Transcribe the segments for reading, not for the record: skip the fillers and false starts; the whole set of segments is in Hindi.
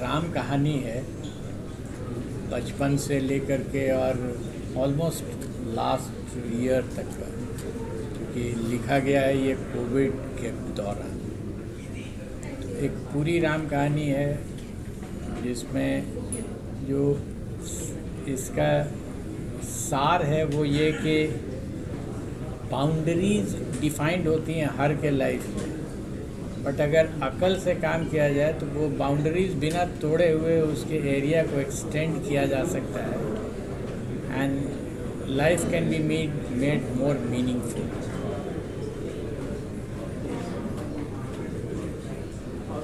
राम कहानी है, बचपन से लेकर के और ऑलमोस्ट लास्ट ईयर तक का, क्योंकि लिखा गया है ये कोविड के दौरान। तो एक पूरी राम कहानी है जिसमें जो इसका सार है वो ये कि बाउंड्रीज डिफाइंड होती हैं हर के लाइफ में, बट अगर अकल से काम किया जाए तो वो बाउंड्रीज बिना तोड़े हुए उसके एरिया को एक्सटेंड किया जा सकता है and life can be made more meaningful.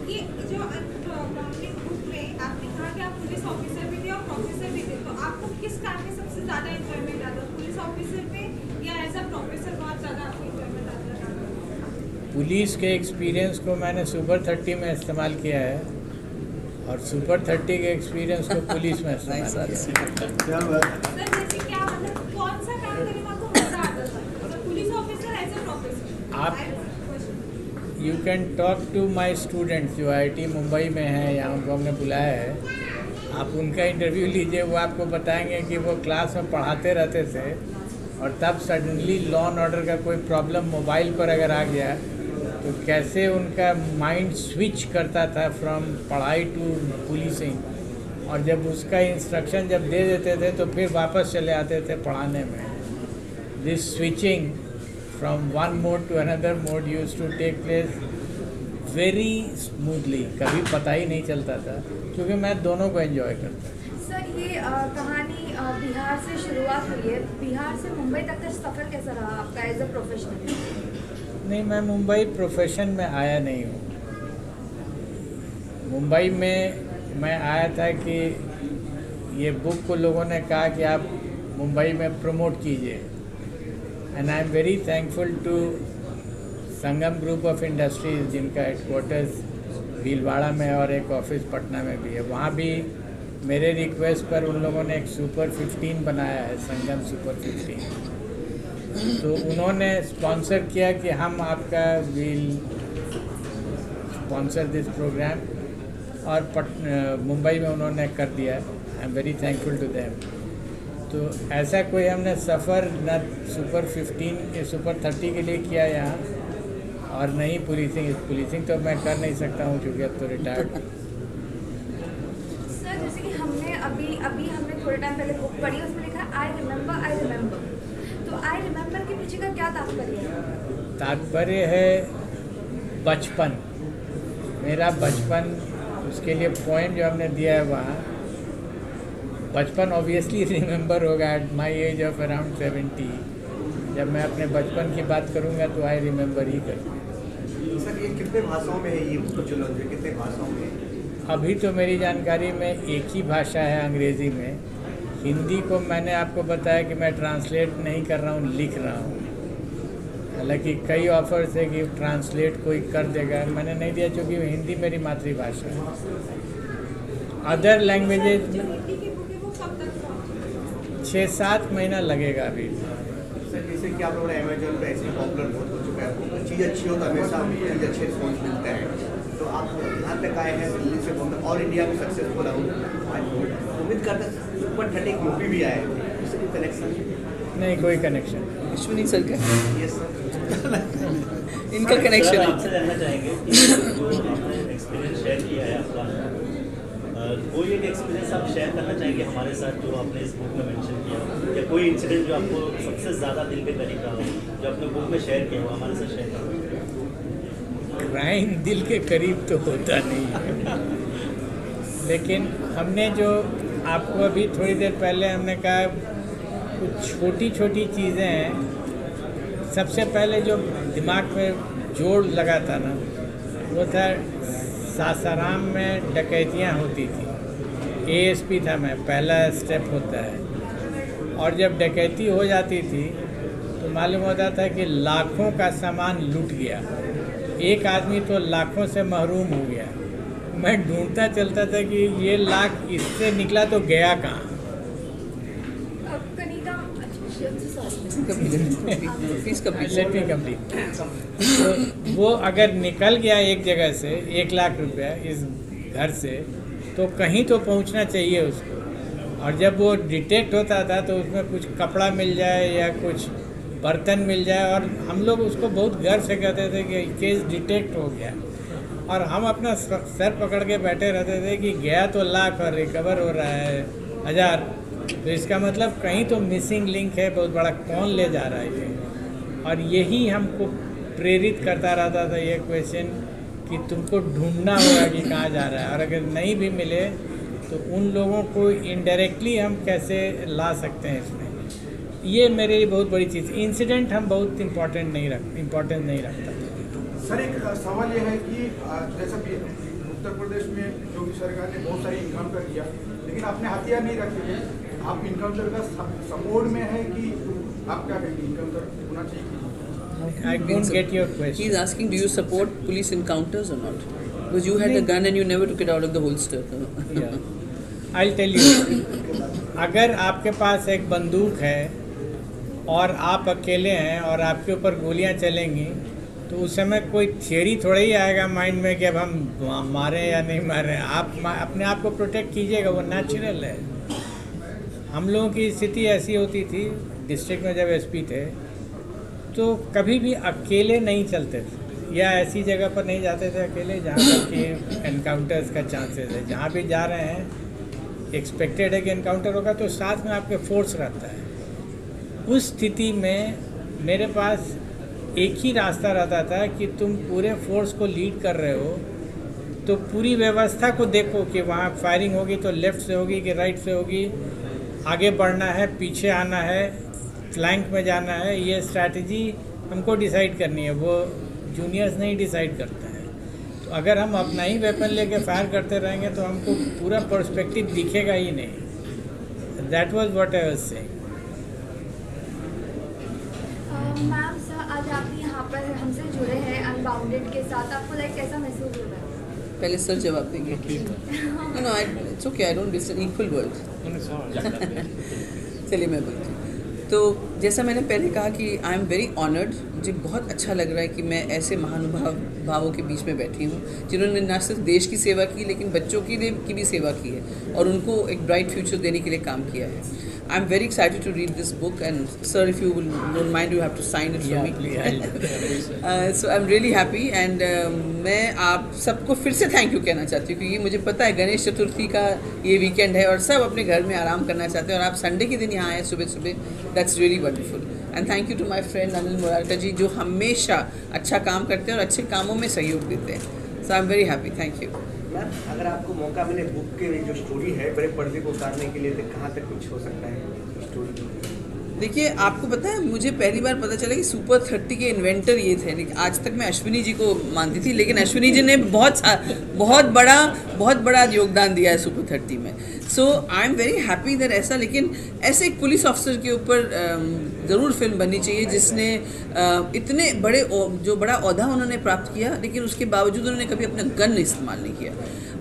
ये जो बुक में आपने कहा कि आप पुलिस ऑफिसर भी थे और प्रोफेसर भी थे, तो आपको किस काम में सबसे ज़्यादा एंजॉयमेंट आता है, पुलिस ऑफिसर पे या एज अ प्रोफेसर बहुत ज़्यादा आपको एंजॉयमेंट आता है? पुलिस के एक्सपीरियंस को मैंने सुपर 30 में इस्तेमाल किया है और सुपर 30 के एक्सपीरियंस को पुलिस में इस्तेमाल किया है। सर जैसे क्या मतलब कौन सा काम करने में आपको मजा आता था, मतलब police officer as a professor? आप you can talk to my students जो IIT मुंबई में हैं या उनको हमने बुलाया है, आप उनका इंटरव्यू लीजिए, वो आपको बताएंगे कि वो क्लास में पढ़ाते रहते थे और तब सडनली लॉ एंड ऑर्डर का कोई प्रॉब्लम मोबाइल पर अगर आ गया तो कैसे उनका माइंड स्विच करता था फ्रॉम पढ़ाई टू पुलिसिंग, और जब उसका इंस्ट्रक्शन जब दे देते थे तो फिर वापस चले आते थे पढ़ाने में। This switching from one mode to another mode used to take place very smoothly, कभी पता ही नहीं चलता था क्योंकि मैं दोनों को एंजॉय करता था। सर ये कहानी बिहार से शुरुआत हुई है, बिहार से मुंबई तक का सफ़र कैसा रहा आपका एज अ प्रोफेशनल? नहीं, मैं मुंबई प्रोफेशन में आया नहीं हूँ। मुंबई में मैं आया था कि ये बुक को लोगों ने कहा कि आप मुंबई में प्रमोट कीजिए, and I am very thankful to Sangam group of industries जिनका हेडक्वार्टर्स भीलवाड़ा में और एक ऑफिस पटना में भी है। वहाँ भी मेरे रिक्वेस्ट पर उन लोगों ने एक सुपर 15 बनाया है, संगम सुपर 15। तो उन्होंने स्पॉन्सर किया कि हम आपका विल स्पॉन्सर दिस प्रोग्राम, और मुंबई में उन्होंने कर दिया। I am very thankful to them. तो ऐसा कोई हमने सफ़र न सुपर 15 सुपर 30 के लिए किया यहाँ, और नहीं पुलिसिंग तो मैं कर नहीं सकता हूँ क्योंकि अब तो रिटायर्ड। सर जैसे कि हमने अभी हमने थोड़े टाइम पहले बुक पढ़ी, उसमें लिखा है आई रिमेंबर, तो आई रिमेंबर के पीछे का क्या तात्पर्य है? तात्पर्य है बचपन, मेरा बचपन, उसके लिए पॉइंट जो हमने दिया है वहाँ, बचपन ऑब्वियसली रिमेंबर होगा at my age of around 70। जब मैं अपने बचपन की बात करूँगा तो आई रिमेंबर ही करूँगा। सर ये कितने भाषाओं में है ये प्रचलन, कितने भाषाओं में? अभी तो मेरी जानकारी में एक ही भाषा है, अंग्रेज़ी में। हिंदी को मैंने आपको बताया कि मैं ट्रांसलेट नहीं कर रहा हूँ, लिख रहा हूँ। हालांकि कई ऑफर्स है कि ट्रांसलेट कोई कर देगा, मैंने नहीं दिया क्योंकि हिंदी मेरी मातृभाषा है। अदर लैंग्वेजेज में 6-7 महीना लगेगा अभी। सर जैसे कि आप लोगों ने अमेजोन पे ऐसे पॉपुलर बहुत हो चुका है, चीज़ अच्छी हो तो हमेशा चीज़ अच्छे रिस्पॉन्स मिलता है, तो आप यहाँ तक आए हैं दिल्ली से बहुत ऑल इंडिया में सक्सेसफुल हूँ, उम्मीद करते सुपर 30 यूपी भी आए, इससे कोई कनेक्शन? नहीं, कोई कनेक्शन। अश्विनी सर का यस सर, इनका कनेक्शन है। आपसे जानना चाहेंगे कि जो आपने एक्सपीरियंस शेयर किया है आपका, कोई एक एक्सपीरियंस आप शेयर करना चाहेंगे हमारे साथ जो आपने इस बुक में मेंशन किया, या कोई इंसिडेंट जो आपको सबसे ज़्यादा दिल के करीब रहा हो, जो आपने बुक में शेयर किया हो, हमारे साथ शेयर करें? क्राइम दिल के करीब तो होता नहीं है, लेकिन हमने जो आपको अभी थोड़ी देर पहले हमने कहा कुछ छोटी छोटी चीज़ें हैं। सबसे पहले जो दिमाग में जोड़ लगा था ना, वो था सासाराम में डकैतियाँ होती थी। ASP था मैं, पहला स्टेप होता है, और जब डकैती हो जाती थी तो मालूम होता था कि लाखों का सामान लूट गया, एक आदमी तो लाखों से महरूम हो गया। मैं ढूंढता चलता था कि ये लाख इससे निकला तो गया कहाँ। Let me complete. तो वो अगर निकल गया एक जगह से 1 लाख रुपया इस घर से, तो कहीं तो पहुंचना चाहिए उसको। और जब वो डिटेक्ट होता था तो उसमें कुछ कपड़ा मिल जाए या कुछ बर्तन मिल जाए, और हम लोग उसको बहुत गर्व से कहते थे कि केस डिटेक्ट हो गया, और हम अपना सर पकड़ के बैठे रहते थे कि गया तो लाख और रिकवर हो रहा है 1000। तो इसका मतलब कहीं तो मिसिंग लिंक है बहुत बड़ा, कौन ले जा रहा है ये। और यही हमको प्रेरित करता रहता था ये क्वेश्चन कि तुमको ढूंढना होगा कि कहाँ जा रहा है, और अगर नहीं भी मिले तो उन लोगों को इनडायरेक्टली हम कैसे ला सकते हैं इसमें। ये मेरे लिए बहुत बड़ी चीज़। इंसिडेंट हम बहुत इम्पोर्टेंस नहीं रखता। सर एक सवाल यह है कि जैसा कि उत्तर प्रदेश में योगी सरकार ने बहुत सारी इनकाउंटर किया, लेकिन आपने हथियार नहीं रखे थे। आप इनकाउंटर का सपोर्ट में है कि आप क्या कहेंगे, इनकाउंटर होना चाहिए? I don't get your question. He's asking, do you support police encounters or not? Because you had the gun and you never took it out of the holster. Yeah. I'll tell you. अगर आपके पास एक बंदूक है और आप अकेले हैं और आपके ऊपर गोलियां चलेंगी, तो उस समय कोई थियरी थोड़ा ही आएगा माइंड में कि अब हम मारें या नहीं मारें। आप अपने आप को प्रोटेक्ट कीजिएगा, वो नेचुरल है। हम लोगों की स्थिति ऐसी होती थी डिस्ट्रिक्ट में जब एसपी थे, तो कभी भी अकेले नहीं चलते थे या ऐसी जगह पर नहीं जाते थे अकेले जहाँ पर कि एनकाउंटर्स का चांसेस है। जहाँ भी जा रहे हैं एक्सपेक्टेड है कि एनकाउंटर होगा, तो साथ में आपके फोर्स रहता है। उस स्थिति में मेरे पास एक ही रास्ता रहता था कि तुम पूरे फोर्स को लीड कर रहे हो तो पूरी व्यवस्था को देखो कि वहाँ फायरिंग होगी तो लेफ़्ट से होगी कि राइट से होगी, आगे बढ़ना है, पीछे आना है, फ्लैंक में जाना है। ये स्ट्रैटेजी हमको डिसाइड करनी है, वो जूनियर्स नहीं डिसाइड करते हैं। तो अगर हम अपना ही वेपन लेके फायर करते रहेंगे तो हमको पूरा पर्सपेक्टिव दिखेगा ही नहीं। That was what I was saying. Ma'am sir, आज आप यहाँ पर हमसे जुड़े हैं अनबाउंडेड के साथ, आपको लाइक कैसा महसूस हो रहा है? पहले सर जवाब देंगे। No it's okay, I don't disturb equal world. चलिए मैं बोलती हूँ। तो जैसा मैंने पहले कहा कि आई एम वेरी ऑनर्ड, मुझे बहुत अच्छा लग रहा है कि मैं ऐसे महानुभावों के बीच में बैठी हूँ जिन्होंने न सिर्फ देश की सेवा की लेकिन बच्चों की भी सेवा की है और उनको एक ब्राइट फ्यूचर देने के लिए काम किया है। I am very excited to read this book and sir if you will don't mind you have to sign it for me. So I am really happy and मैं आप सबको फिर से थैंक यू कहना चाहती हूँ क्योंकि मुझे पता है गणेश चतुर्थी का ये वीकेंड है और सब अपने घर में आराम करना चाहते हैं और आप संडे के दिन यहाँ आए सुबह सुबह। That's really wonderful and thank you to my friend Anil Morarka ji जो हमेशा अच्छा काम करते हैं और अच्छे कामों में सहयोग देते हैं। So I am very happy, thank you. Ma'am अगर आपको मौका मिले बुक के जो स्टोरी है बड़े पर्दे को उतारने के लिए तो कहाँ तक कुछ हो सकता है स्टोरी? देखिए आपको पता है मुझे पहली बार पता चला कि सुपर 30 के इन्वेंटर ये थे। लेकिन आज तक मैं अश्विनी जी को मानती थी लेकिन अश्विनी जी ने बहुत बड़ा योगदान दिया है सुपर 30 में। So I am very happy that ऐसा, लेकिन ऐसे एक पुलिस ऑफिसर के ऊपर ज़रूर फिल्म बननी चाहिए जिसने इतने जो बड़ा ओहदा उन्होंने प्राप्त किया लेकिन उसके बावजूद उन्होंने कभी अपना गन इस्तेमाल नहीं किया।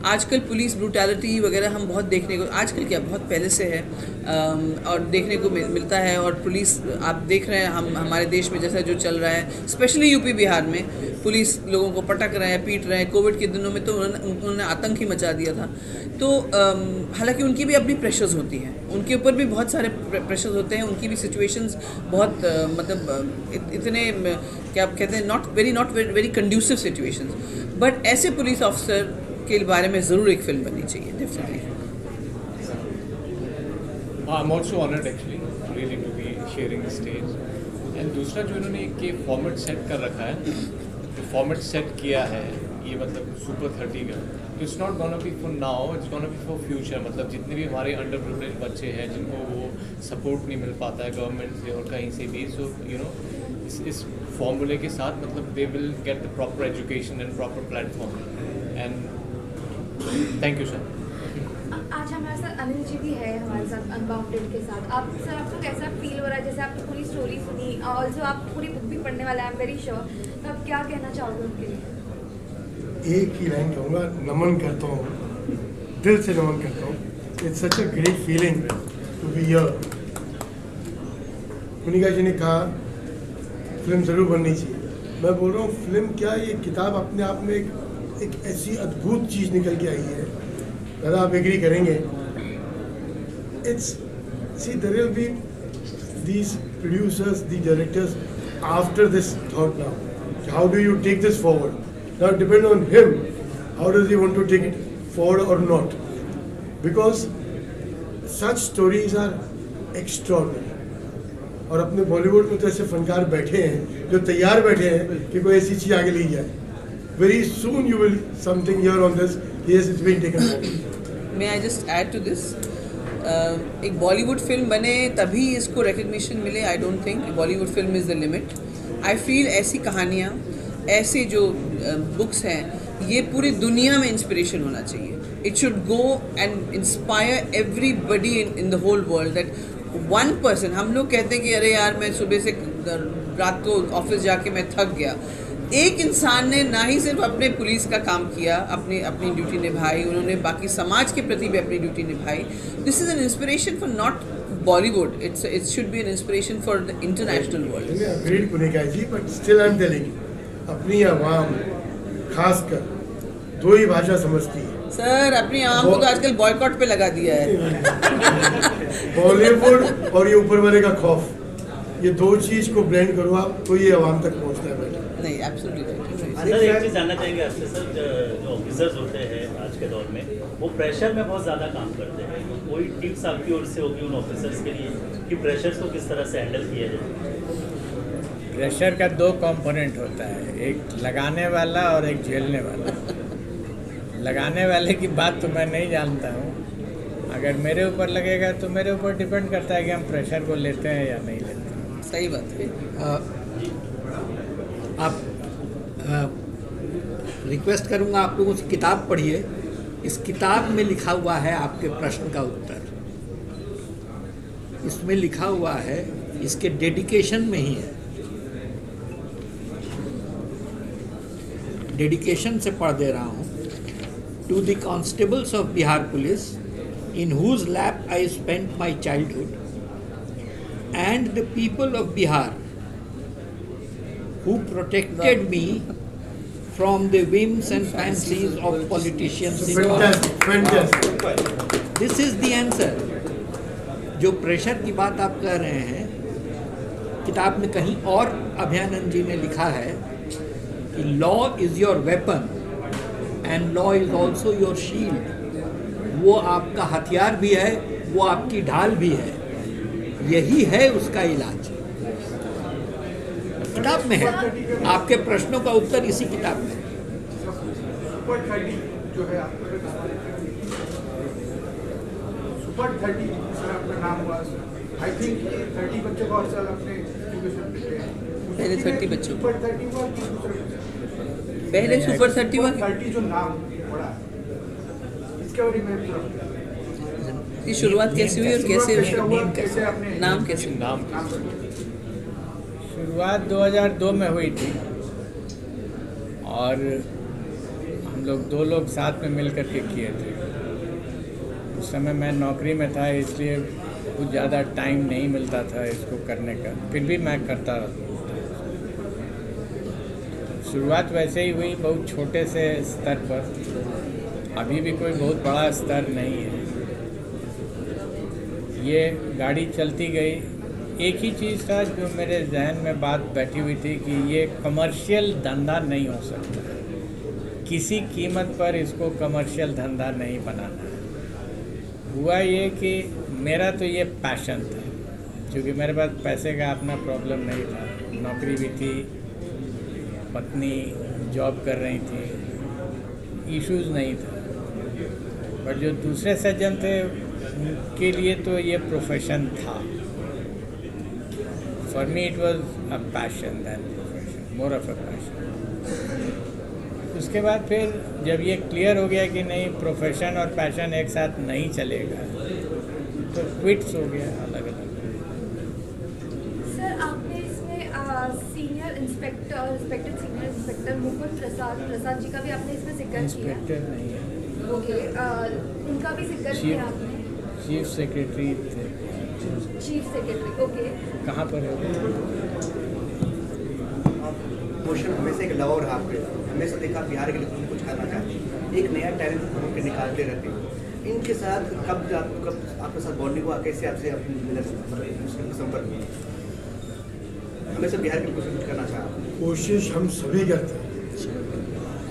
आजकल पुलिस ब्रूटैलिटी वगैरह हम बहुत देखने को, आजकल क्या बहुत पहले से है और देखने को मिलता है। और पुलिस आप देख रहे हैं हमारे देश में जैसा जो चल रहा है स्पेशली यूपी बिहार में पुलिस लोगों को पटक रहे हैं, पीट रहे हैं। कोविड के दिनों में तो उन्होंने आतंक ही मचा दिया था। तो हालांकि उनकी भी अपनी प्रेशर्स होती हैं, उनके ऊपर भी बहुत सारे प्रेशर्स होते हैं, उनकी भी सिचुएशंस बहुत मतलब इतने क्या कहते हैं not very conducive situations. But ऐसे पुलिस ऑफिसर के बारे में ज़रूर एक फिल्म बननी चाहिए definitely. I am also honoured actually really to be sharing the stage. And दूसरा जो इन्होंने एक फॉर्मेट सेट कर रखा है, जो फॉर्मेट सेट किया है ये मतलब सुपर 30 का, it's not gonna be for now, it's gonna be for future. मतलब जितने भी हमारे अंडर प्रिविलेज्ड बच्चे हैं जिनको वो सपोर्ट नहीं मिल पाता है गवर्नमेंट से और कहीं से भी, सो यू नो इस फॉर्मूले के साथ मतलब they will get the proper education and proper platform. And thank you sir. आज हमारे साथ अनिल जी भी है हमारे साथ अनबाउंडेड के साथ। आप सर आपको कैसा फील हो रहा है जैसे आपने पूरी स्टोरी सुनी, ऑल्सो आप पूरी बुक भी पढ़ने वाले हैं, आई एम वेरी श्योर, तो आप क्या कहना चाहोगे उनके लिए? एक ही लाइन कहूँगा, नमन करता हूँ, दिल से नमन करता हूँ। It's such a great feeling to be here. Munika ji ने कहा फिल्म ज़रूर बननी चाहिए। मैं बोल रहा हूँ फिल्म क्या, ये किताब अपने आप में एक ऐसी अद्भुत चीज़ निकल के आई है। दादा आप एग्री करेंगे, it's see there will be these producers, the directors after this thought now. How do you take this forward? Now it depends on him. How does he want to take it forward or not? Because such stories are extraordinary. और अपने बॉलीवुड में तो ऐसे फनकार बैठे हैं जो तैयार बैठे हैं कि कोई ऐसी चीज़ आगे ले जाए. Very soon you will something hear on this. Yes, it's been taken forward. May I just add to this? एक बॉलीवुड फिल्म बने तभी इसको रिकग्निशन मिले. I don't think Bollywood film is the limit. I feel ऐसी कहानियाँ, ऐसे जो बुक्स हैं, ये पूरी दुनिया में इंस्पिरेशन होना चाहिए. It should go and inspire everybody in the whole world. That one person, हम लोग कहते हैं कि अरे यार मैं सुबह से रात को ऑफिस जाके मैं थक गया. एक इंसान ने ना ही सिर्फ अपने पुलिस का काम किया, अपनी ड्यूटी निभाई, उन्होंने बाकी समाज के प्रति भी अपनी ड्यूटी निभाई. This is an inspiration for not Bollywood, it should be an inspiration for the international world. Agreed Punika ji, but still I am telling, अपनी आवाम खासकर दो ही भाषा समझती है. सर अपनी आवाम को तो आजकल बॉयकॉट पे लगा दिया है. बॉलीवुड और ये ऊपर वाले का खौफ, ये दो चीज को ब्लेंड करो आप तो ये आवाम तक पहुंचता है बेटा. नहीं, एब्सोल्युटली. सर एक चीज़ जानना चाहेंगे आपसे सर, जो ऑफिसर्स होते हैं आज के दौर में वो प्रेशर में बहुत ज़्यादा काम करते हैं. कोई टिप्स आपकी ओर से होगी उन ऑफिसर्स के लिए कि प्रेशर्स को किस तरह से हैंडल किया जाए? प्रेशर का दो कंपोनेंट होता है, एक लगाने वाला और एक झेलने वाला. लगाने वाले की बात तो मैं नहीं जानता हूँ. अगर मेरे ऊपर लगेगा तो मेरे ऊपर डिपेंड करता है कि हम प्रेशर को लेते हैं या नहीं लेते हैं. सही बात है. आप रिक्वेस्ट करूंगा आप लोगों से किताब पढ़िए. इस किताब में लिखा हुआ है आपके प्रश्न का उत्तर. इसमें लिखा हुआ है, इसके डेडिकेशन में ही है. डेडिकेशन से पढ़ दे रहा हूँ. To the constables of Bihar police in whose lap I spent my childhood, and the people of Bihar who protected me from the whims and fancies of politicians in power. Fantastic. This is the answer. जो प्रेशर की बात आप कह रहे हैं, किताब में कहीं और अभयानंद जी ने लिखा है कि law is your weapon and law is also your shield. वो आपका हथियार भी है, वो आपकी ढाल भी है. यही है उसका इलाज. किताब में है. आपके प्रश्नों का उत्तर इसी किताब में. सुपर 30 जो है आपका, सुपर 30 सर आपका नाम हुआ. आई थिंक 30 बच्चों का साल अपने एजुकेशन देते हैं. पहले 30 बच्चों, सुपर 30 हुआ कि दूसरे पहले सुपर 30 हुआ. 30 जो नाम पड़ा इसके बारे में ये शुरुआत कैसे हुई और कैसे नाम कैसे? नाम शुरुआत 2002 में हुई थी और हम लोग 2 लोग साथ में मिल कर के किए थे. उस समय मैं नौकरी में था, इसलिए कुछ ज़्यादा टाइम नहीं मिलता था इसको करने का. फिर भी मैं करता रहा. शुरुआत वैसे ही हुई, बहुत छोटे से स्तर पर. अभी भी कोई बहुत बड़ा स्तर नहीं है. ये गाड़ी चलती गई. एक ही चीज़ था जो मेरे जहन में बात बैठी हुई थी कि ये कमर्शियल धंधा नहीं हो सकता. किसी कीमत पर इसको कमर्शियल धंधा नहीं बनाना. हुआ ये कि मेरा तो ये पैशन था, क्योंकि मेरे पास पैसे का अपना प्रॉब्लम नहीं था. नौकरी भी थी, पत्नी जॉब कर रही थी, इश्यूज़ नहीं था. पर जो दूसरे सज्जन थे उनके लिए तो ये प्रोफेशन था. For me it was a passion than profession, more of a passion. उसके बाद फिर जब ये क्लियर हो गया कि नहीं, प्रोफेशन और पैशन एक साथ नहीं चलेगा, तो क्विट्स हो गया अलग अलग. सर आपने इसमें senior inspector, respected senior inspector Mukund Prasad ji का भी आपने इसमें जिक्र किया. इंस्पेक्टर नहीं है, ओके, उनका भी जिक्र किया आपने. चीफ सेक्रेटरी थे. Chief secretary, okay. कहाँ पर है? क्वेश्चन हमेशा एक लव रहा आपके. हमेशा देखा बिहार के लिए कुछ करना चाहते हैं, एक नया टैलेंट ढूंढ के निकालते रहते हैं. इनके साथ कब आपके साथ बॉन्डिंग हुआ, कैसे आपसे संपर्क में हमेशा बिहार की कोशिश करना चाहा? कोशिश हम सभी करते हैं।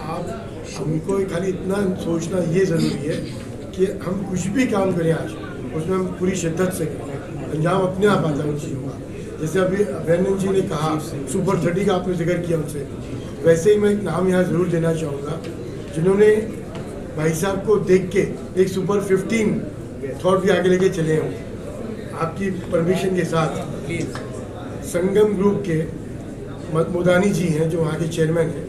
आप हमको खाली इतना सोचना ये ज़रूरी है कि हम कुछ भी काम करें आज उसमें हम पूरी शिद्दत से करें, अंजाम अपने आप आता है उन चीज़ों का। जैसे अभी अभिनंदन जी ने कहा सुपर 30 का आपने जिक्र किया उनसे, वैसे ही मैं एक नाम यहाँ ज़रूर देना चाहूँगा जिन्होंने भाई साहब को देख के एक सुपर 15 थॉट भी आगे लेके चले हों। आपकी परमिशन के साथ संगम ग्रुप के मोदानी जी हैं जो वहाँ के चेयरमैन हैं,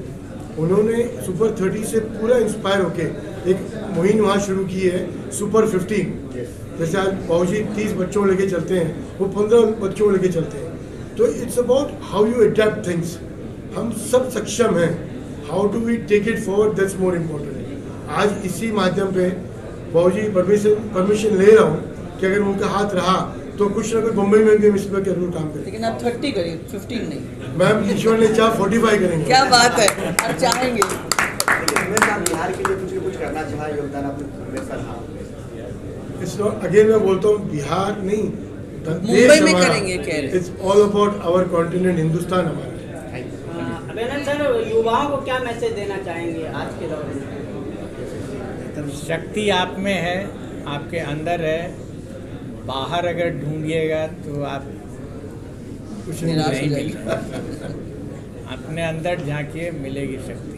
उन्होंने सुपर 30 से पूरा इंस्पायर होके एक मुहिम वहाँ शुरू की है सुपर 15। जैसे आज बाबूजी 30 बच्चों लेके चलते हैं, वो 15 बच्चों लेके चलते हैं। तो it's about how you adept things. हम सब सक्षम हैं, how do we take it forward, that's more important. आज इसी माध्यम पे बाबूजी परमिशन ले रहा हूँ कि अगर उनका हाथ रहा तो कुछ ना कुछ मुंबई में भी इस पर जरूर काम करें। लेकिन आप 30 करिए, 15 नहीं। मैम ईश्वर ने चाह 45 करेंगे। क्या बात है, आप चाहेंगे। बिहार के लिए कुछ करना चाहा, योगदान आपने रहा। इट्स नॉट, अगेन मैं बोलता हूँ बिहार नहीं, मुंबई में करेंगे कह रहे। It's all about our continent, Hindustan हमारा। अभिनंदन सर, युवाओं को क्या मैसेज देना चाहेंगे आज के दौर में? शक्ति आप में है, आपके अंदर है, बाहर अगर ढूंढिएगा तो आप कुछ नहीं मिलेगा। अपने अंदर झांकिए, मिलेगी शक्ति।